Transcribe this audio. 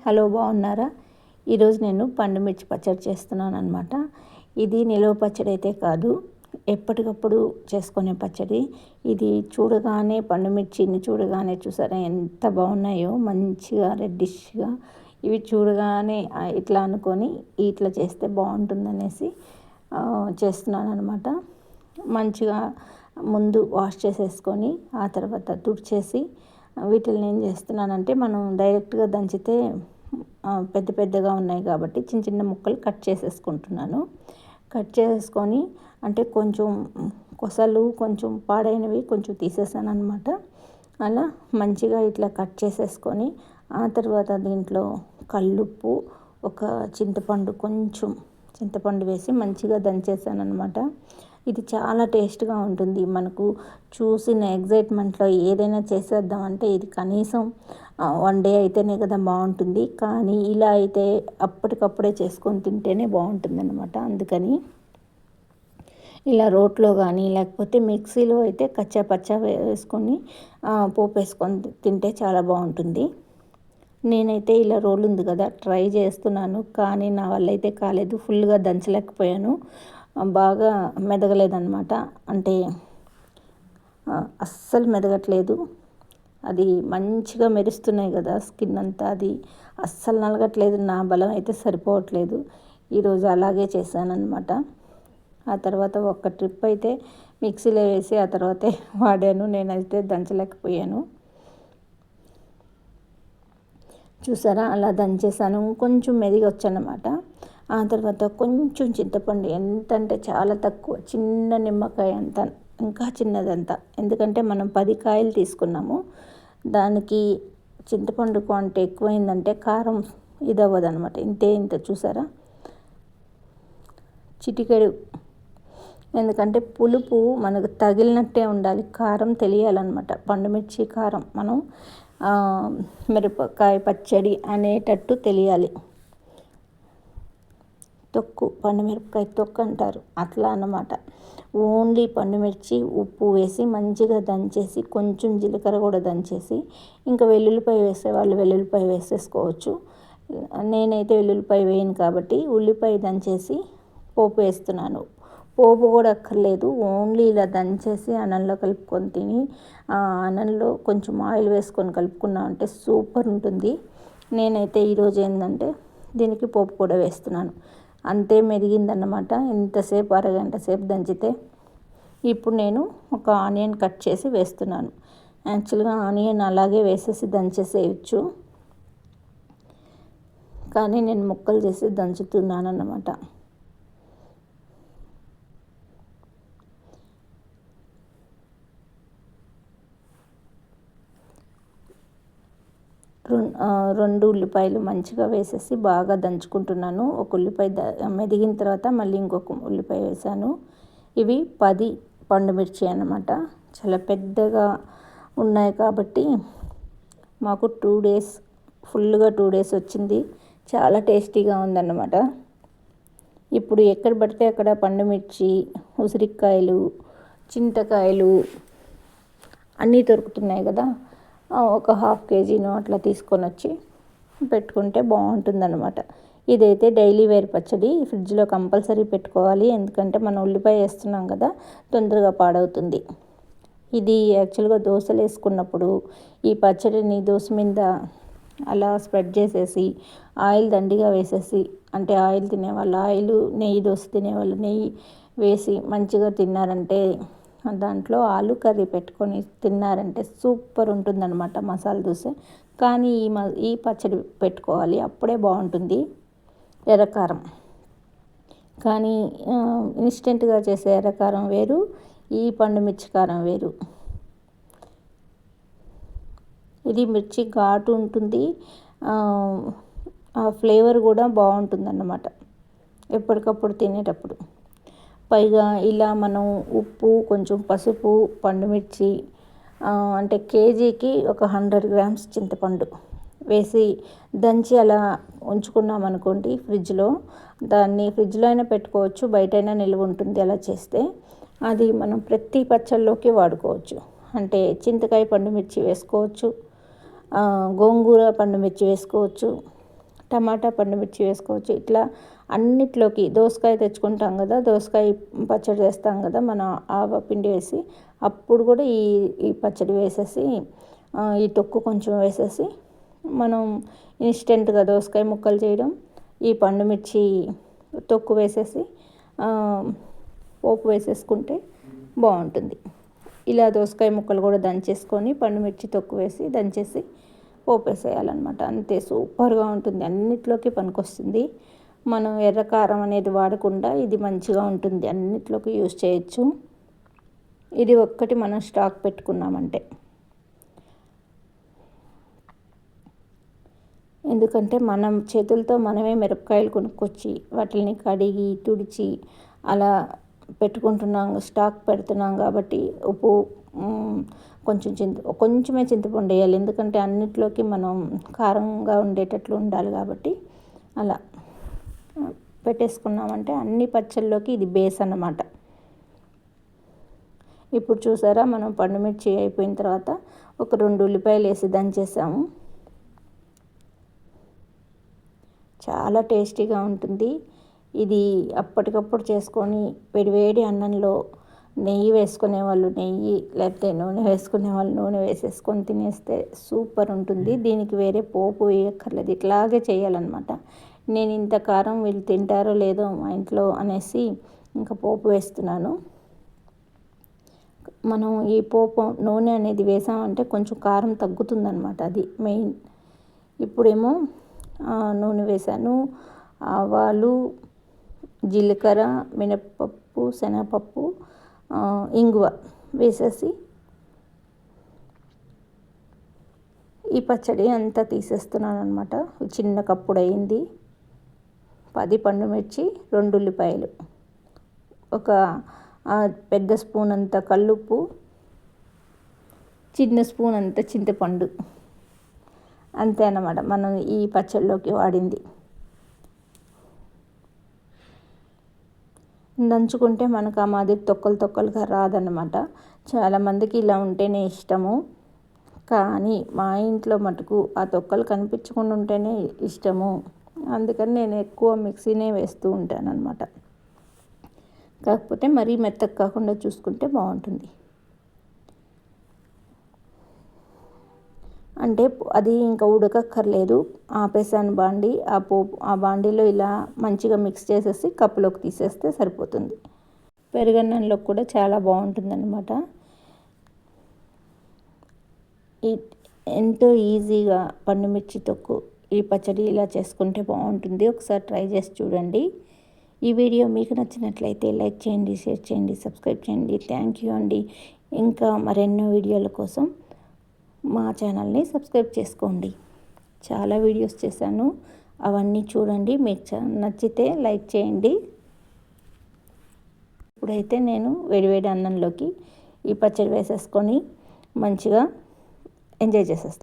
Hello, బాగున్నారా? ఈరోజు నేను పండు మిర్చి పచ్చడి చేస్తున్నాను అనమాట. ఇది నిలవ పచ్చడి అయితే కాదు, ఎప్పటికప్పుడు చేసుకునే పచ్చడి. ఇది చూడగానే పండు మిర్చిని చూడగానే చూసారా ఎంత బాగున్నాయో, మంచిగా రెడ్డిష్గా. ఇవి చూడగానే ఇట్లా అనుకొని ఇట్లా చేస్తే బాగుంటుందనేసి చేస్తున్నాను అనమాట. మంచిగా ముందు వాష్ చేసేసుకొని ఆ తర్వాత తుడిచేసి వీటిని ఏం చేస్తున్నానంటే, మనం డైరెక్ట్గా దంచితే పెద్ద పెద్దగా ఉన్నాయి కాబట్టి చిన్న చిన్న ముక్కలు కట్ చేసేసుకుంటున్నాను. కట్ చేసుకొని అంటే కొంచెం కొసలు కొంచెం పాడైనవి కొంచెం తీసేసాను అనమాట. అలా మంచిగా ఇట్లా కట్ చేసేసుకొని ఆ తర్వాత దీంట్లో కల్లుప్పు, ఒక కొంచెం చింతపండు వేసి మంచిగా దంచేసాను అనమాట. ఇది చాలా టేస్ట్గా ఉంటుంది. మనకు చూసిన ఎగ్జైట్మెంట్లో ఏదైనా చేసేద్దామంటే ఇది కనీసం 1 డే అయితేనే కదా బాగుంటుంది. కానీ ఇలా అయితే అప్పటికప్పుడే చేసుకొని తింటేనే బాగుంటుందన్నమాట. అందుకని ఇలా రోట్లో కానీ లేకపోతే మిక్సీలో అయితే కచ్చా పచ్చా వేసుకొని పోపు వేసుకొని తింటే చాలా బాగుంటుంది. నేనైతే ఇలా రోల్ ఉంది కదా ట్రై చేస్తున్నాను, కానీ నా వల్ల అయితే కాలేదు. ఫుల్గా దంచలేకపోయాను, బాగా మెదగలేదన్నమాట. అంటే అస్సలు మెదగట్లేదు. అది మంచిగా మెరుస్తున్నాయి కదా స్కిన్ అంతా, అది అస్సలు నలగట్లేదు. నా బలం అయితే సరిపోవట్లేదు. ఈరోజు అలాగే చేశానన్నమాట. ఆ తర్వాత ఒక ట్రిప్ అయితే మిక్సీలో వేసి ఆ తర్వాతే వాడాను. నేనైతే దంచలేకపోయాను. చూసారా, అలా దంచేసాను. కొంచెం మెదిగి వచ్చానమాట. ఆ తర్వాత కొంచెం చింతపండు, ఎంత అంటే చాలా తక్కువ, చిన్న నిమ్మకాయ అంత, ఇంకా చిన్నదంతా. ఎందుకంటే మనం 10 కాయలు తీసుకున్నాము. దానికి చింతపండు క్వాంటిటీ ఎక్కువైందంటే కారం ఇది అవ్వదనమాట. ఇంత చూసారా, చిటికెడు. ఎందుకంటే పులుపు మనకు తగిలినట్టే ఉండాలి, కారం తెలియాలన్నమాట. పండుమిర్చి కారం మనం మిరపకాయ పచ్చడి అనేటట్టు తెలియాలి. తొక్కు, పండుమిరపకాయ తొక్కు అంటారు, అట్లా అన్నమాట. ఓన్లీ పండుమిర్చి ఉప్పు వేసి మంచిగా దంచేసి, కొంచెం జీలకర్ర కూడా దంచేసి, ఇంకా వెల్లుల్లిపాయ వేసేవాళ్ళు వెల్లుల్లిపాయ వేసేసుకోవచ్చు. నేనైతే వెల్లుల్లిపాయ వేయను కాబట్టి ఉల్లిపాయ దంచేసి పోపు వేస్తున్నాను. పోపు కూడా అక్కర్లేదు, ఓన్లీ ఇలా దంచేసి అన్నంలో కలుపుకొని తిని, అన్నంలో కొంచెం ఆయిల్ వేసుకొని కలుపుకున్నాం అంటే సూపర్ ఉంటుంది. నేనైతే ఈరోజు ఏంటంటే దీనికి పోపు కూడా వేస్తున్నాను. అంతే మెరిగిందన్నమాట. ఇంతసేపు అరగంట సేపు దంచితే ఇప్పుడు నేను ఒక ఆనియన్ కట్ చేసి వేస్తున్నాను. యాక్చువల్గా ఆనియన్ అలాగే వేసేసి దంచేసేయచ్చు, కానీ నేను ముక్కలు చేసి దంచుతున్నాను అన్నమాట. రెండు ఉల్లిపాయలు మంచిగా వేసేసి బాగా దంచుకుంటున్నాను. ఒక ఉల్లిపాయ మెదిగిన తర్వాత మళ్ళీ ఇంకొక ఉల్లిపాయ వేసాను. ఇవి 10 పండుమిర్చి అన్నమాట. చాలా పెద్దగా ఉన్నాయి కాబట్టి మాకు 2 డేస్, ఫుల్గా 2 డేస్ వచ్చింది. చాలా టేస్టీగా ఉందన్నమాట. ఇప్పుడు ఎక్కడ పడితే అక్కడ పండుమిర్చి, ఉసిరికాయలు, చింతకాయలు అన్నీ దొరుకుతున్నాయి కదా. ఒక 1/2 కేజీనో అట్లా తీసుకొని వచ్చి పెట్టుకుంటే బాగుంటుందన్నమాట. ఇదైతే డైలీ వేర్ పచ్చడి, ఫ్రిడ్జ్లో కంపల్సరీ పెట్టుకోవాలి. ఎందుకంటే మనం ఉల్లిపాయ వేస్తున్నాం కదా, తొందరగా పాడవుతుంది. ఇది యాక్చువల్గా దోశలు వేసుకున్నప్పుడు ఈ పచ్చడిని దోశ మీద అలా స్ప్రెడ్ చేసేసి ఆయిల్ దండిగా వేసేసి, అంటే ఆయిల్ తినేవాళ్ళు ఆయిల్, నెయ్యి దోశ తినేవాళ్ళు నెయ్యి వేసి మంచిగా తిన్నారంటే, దాంట్లో ఆలు కర్రీ పెట్టుకొని తిన్నారంటే సూపర్ ఉంటుందన్నమాట మసాలా దోశ. కానీ ఈ పచ్చడి పెట్టుకోవాలి, అప్పుడే బాగుంటుంది. ఎర్రకారం కానీ ఇన్స్టెంట్గా చేసే ఎర్రకారం వేరు, ఈ పండుమిర్చి కారం వేరు. ఇది మిర్చి ఘాటు ఉంటుంది, ఆ ఫ్లేవర్ కూడా బాగుంటుందన్నమాట ఎప్పటికప్పుడు తినేటప్పుడు. పైగా ఇలా మనం ఉప్పు, కొంచెం పసుపు, పండుమిర్చి, అంటే కేజీకి ఒక 100 గ్రామ్స్ చింతపండు వేసి దంచి అలా ఉంచుకున్నాం అనుకోండి ఫ్రిడ్జ్లో. దాన్ని ఫ్రిడ్జ్లో అయినా పెట్టుకోవచ్చు, బయటైనా నిల్వ ఉంటుంది. అలా చేస్తే అది మనం ప్రతి పచ్చళ్ళలోకి వాడుకోవచ్చు. అంటే చింతకాయ పండుమిర్చి వేసుకోవచ్చు, గోంగూర పండుమిర్చి వేసుకోవచ్చు, టమాటా పండుమిర్చి వేసుకోవచ్చు. ఇట్లా అన్నిట్లోకి దోసకాయ తెచ్చుకుంటాం కదా, దోసకాయ పచ్చడి చేస్తాం కదా మనం ఆవపిండి వేసి, అప్పుడు కూడా ఈ పచ్చడి వేసేసి ఈ తొక్కు కొంచెం వేసేసి మనం ఇన్స్టెంట్గా దోసకాయ ముక్కలు చేయడం, ఈ పండుమిర్చి తొక్కు వేసేసి పోపు వేసేసుకుంటే బాగుంటుంది. ఇలా దోసకాయ ముక్కలు కూడా దంచేసుకొని పండుమిర్చి తొక్కు వేసి దంచేసి పోపు వేసేయాలన్నమాట. అంతే, సూపర్గా ఉంటుంది, అన్నిట్లోకి పనికొస్తుంది. మనం ఎర్రకారం అనేది వాడకుండా ఇది మంచిగా ఉంటుంది, అన్నిట్లోకి యూజ్ చేయొచ్చు. ఇది ఒక్కటి మనం స్టాక్ పెట్టుకున్నామంటే, ఎందుకంటే మనం చేతులతో మనమే మిరపకాయలు కొనుక్కొచ్చి వాటిని కడిగి తుడిచి అలా పెట్టుకుంటున్నాం, స్టాక్ పెడుతున్నాం కాబట్టి ఉప్పు కొంచెమే చింతపండు వేయాలి, ఎందుకంటే అన్నిట్లోకి మనం కారంగా ఉండేటట్లు ఉండాలి కాబట్టి. అలా పెట్టేసుకున్నామంటే అన్ని పచ్చళ్ళలోకి ఇది బేస్ అన్నమాట. ఇప్పుడు చూసారా, మనం పండుమిర్చి అయిపోయిన తర్వాత ఒక 2 ఉల్లిపాయలు వేసి దంచేసాము. చాలా టేస్టీగా ఉంటుంది. ఇది అప్పటికప్పుడు చేసుకొని వేడివేడి అన్నంలో నెయ్యి వేసుకునే వాళ్ళు నెయ్యి, లేకపోతే నూనె వేసుకునే వాళ్ళు నూనె వేసేసుకొని తినేస్తే సూపర్ ఉంటుంది. దీనికి వేరే పోపు వేయక్కర్లేదు, ఇట్లాగే చేయాలన్నమాట. నేను ఇంత కారం వీళ్ళు తింటారో లేదో మా ఇంట్లో అనేసి ఇంకా పోపు వేస్తున్నాను. మనం ఈ పోపు నూనె అనేది వేసామంటే కొంచెం కారం తగ్గుతుందన్నమాట, అది మెయిన్. ఇప్పుడేమో నూనె వేసాను, ఆవాలు, జీలకర్ర, మినప్పప్పు, శనగపప్పు, ఇంగువ వేసేసి ఈ పచ్చడి అంతా తీసేస్తున్నాను అనమాట. చిన్న కప్పుడు అయింది. 10 పండుమిర్చి, 2 ఉల్లిపాయలు, ఒక పెద్ద స్పూన్ అంత కల్లుప్పు, చిన్న స్పూన్ అంత చింతపండు, అంతే అన్నమాట మనం ఈ పచ్చడిలోకి వాడింది. దంచుకుంటే మనకు ఆ మాదిరి తొక్కలుగా రాదన్నమాట. చాలామందికి ఇలా ఉంటేనే ఇష్టము, కానీ మా ఇంట్లో మటుకు ఆ తొక్కలు కనిపించకుండా ఉంటేనే ఇష్టము. అందుకని నేను ఎక్కువ మిక్సీనే వేస్తూ ఉంటాను అన్నమాట. కాకపోతే మరీ మెత్తగా కాకుండా చూసుకుంటే బాగుంటుంది. అంటే అది ఇంకా ఉడకక్కర్లేదు, ఆపేసాను బాండి. ఆ బాండీలో ఇలా మంచిగా మిక్స్ చేసేసి కప్పులోకి తీసేస్తే సరిపోతుంది. పెరుగన్నంలో కూడా చాలా బాగుంటుందన్నమాట. ఎంతో ఈజీగా పండుమిర్చి తొక్కు ఈ పచ్చడి ఇలా చేసుకుంటే బాగుంటుంది. ఒకసారి ట్రై చేసి చూడండి. ఈ వీడియో మీకు నచ్చినట్లయితే లైక్ చేయండి, షేర్ చేయండి, సబ్స్క్రైబ్ చేయండి. థ్యాంక్ యూ అండి. ఇంకా మరెన్నో వీడియోల కోసం మా ఛానల్ని సబ్స్క్రైబ్ చేసుకోండి. చాలా వీడియోస్ చేశాను, అవన్నీ చూడండి. మీకు నచ్చితే లైక్ చేయండి. ఇప్పుడైతే నేను వేడివేడి అన్నంలోకి ఈ పచ్చడి వేసేసుకొని మంచిగా ఎంజాయ్ చేసేస్తాను.